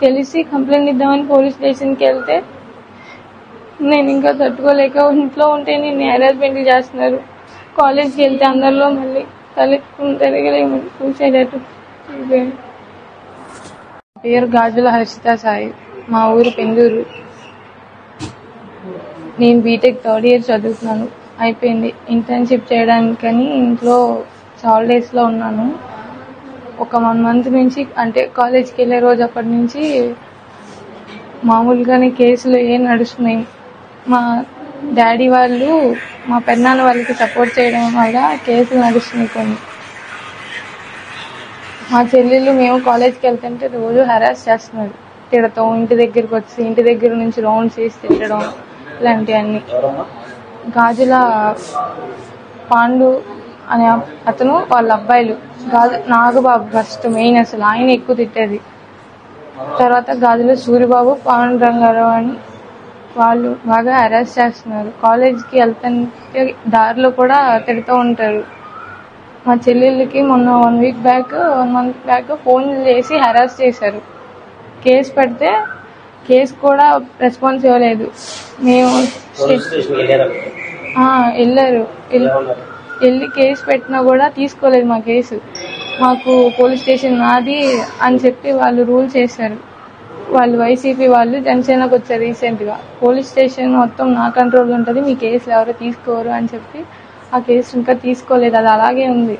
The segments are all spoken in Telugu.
తెలిసి కంప్లైంట్ ఇద్దామని పోలీస్ స్టేషన్కి వెళ్తే నేను ఇంకా తట్టుకోలేక ఇంట్లో ఉంటే నేను హెరాస్మెంట్ చేస్తున్నారు. కాలేజ్కి వెళ్తే అందరిలో మళ్ళీ తిరగలేము చూసేటట్టు. పేరు గాజుల హర్షిత సాయి, మా ఊరు పెందూరు. నేను బీటెక్ థర్డ్ ఇయర్ చదువుతున్నాను, అయిపోయింది. ఇంటర్న్షిప్ చేయడానికని ఇంట్లో హాలిడేస్లో ఉన్నాను. ఒక 1 month నుంచి, అంటే కాలేజ్కి వెళ్ళే రోజు అప్పటి నుంచి మామూలుగానే కేసులు నడుస్తున్నాయి. మా డాడీ వాళ్ళు మా పెద్దనాన్న వాళ్ళకి సపోర్ట్ చేయడం వల్ల కేసులు నడుస్తున్నాయి కొన్ని. మా చెల్లెళ్ళు మేము కాలేజ్కి వెళ్తుంటే రోజు హెరాస్ చేస్తున్నారు, తిడతాం. ఇంటి దగ్గరికి వచ్చి ఇంటి దగ్గర నుంచి రౌండ్స్ వేసి తిట్టడం ఇలాంటివన్నీ. గాజుల పాండు అనే అతను వాళ్ళ అబ్బాయిలు, నాగబాబు ఫస్ట్ మెయిన్, అసలు ఆయన ఎక్కువ తిట్టేది. తర్వాత గాజుల సూరిబాబు, పాండురంగారావు అని వాళ్ళు బాగా హెరాస్ చేస్తున్నారు. కాలేజ్కి వెళ్తుంటే దారిలో కూడా తిడుతూ ఉంటారు. మా చెల్లెళ్ళకి మొన్న 1 month బ్యాక్ ఫోన్ చేసి హెరాస్ చేశారు. కేసు పెడితే కేసు కూడా రెస్పాన్స్ ఇవ్వలేదు. మేము వెళ్ళి కేసు పెట్టినా కూడా తీసుకోలేదు మా కేసు. మాకు పోలీస్ స్టేషన్ నాది అని చెప్పి వాళ్ళు రూల్ చేశారు. వాళ్ళు వైసీపీ వాళ్ళు జనసేనకు వచ్చారు రీసెంట్గా. పోలీస్ స్టేషన్ మొత్తం నా కంట్రోల్ ఉంటుంది, మీ కేసులు ఎవరో తీసుకోరు అని చెప్పి ఆ కేసు ఇంకా తీసుకోలేదు. అది అలాగే ఉంది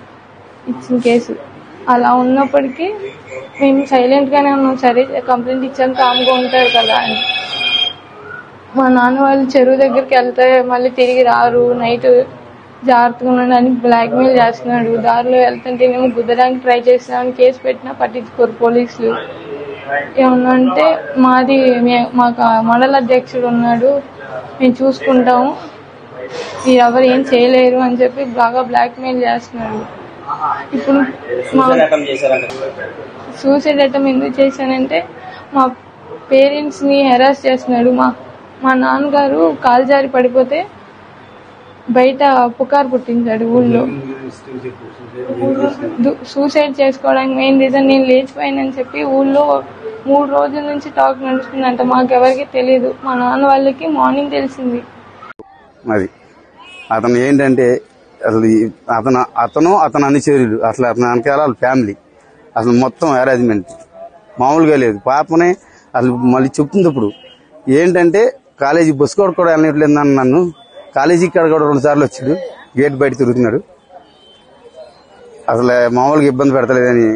ఇచ్చిన కేసు. అలా ఉన్నప్పటికీ మేము సైలెంట్గానే ఉన్నాం. సరే కంప్లైంట్ ఇచ్చాను, కామ్గా ఉంటారు కదా అని. మా నాన్న వాళ్ళు చెరువు దగ్గరికి వెళ్తే మళ్ళీ తిరిగి రారు, నైట్ జాగ్రత్తగా ఉన్నాడు అని బ్లాక్మెయిల్ చేస్తున్నాడు. దారిలో వెళ్తుంటే మేము గుద్దడానికి ట్రై చేస్తున్నామని కేసు పెట్టినా పట్టించుకోరు పోలీసులు. ఏమన్నా అంటే మాకు మండల అధ్యక్షుడు ఉన్నాడు, మేము చూసుకుంటాము, మీరు ఎవరు ఏం చేయలేరు అని చెప్పి బాగా బ్లాక్మెయిల్ చేస్తున్నాడు. ఇప్పుడు సూసైడ్ అటెంప్ట్ ఎందుకు చేశానంటే మా పేరెంట్స్ని హెరాస్ చేస్తున్నాడు. మా నాన్నగారు కాలు జారి పడిపోతే బయట పుకారు పుట్టించాడు ఊళ్ళో. సూసైడ్ చేసుకోవడానికి మెయిన్ రీజన్ నేను లేచిపోయానని చెప్పి ఊళ్ళో 3 రోజుల నుంచి టాక్ నడుస్తుందంట. మాకెవరికి తెలియదు, మా నాన్న వాళ్ళకి మార్నింగ్ తెలిసింది. అది అతను ఏంటంటే అసలు అతను అనుచరులు, అసలు అతను వెనకాల ఫ్యామిలీ, అసలు మొత్తం అరేంజ్మెంట్ మామూలుగా లేదు. పాపనే అసలు మళ్ళీ చెప్తుంది. ఇప్పుడు ఏంటంటే కాలేజీ బస్సు కూడా వెళ్ళట్లేదు నన్ను. కాలేజీకి కూడా 2 సార్లు వచ్చాడు, గేట్ బయట తిరుగుతున్నాడు. అసలు మామూలుగా ఇబ్బంది పెడతలేదని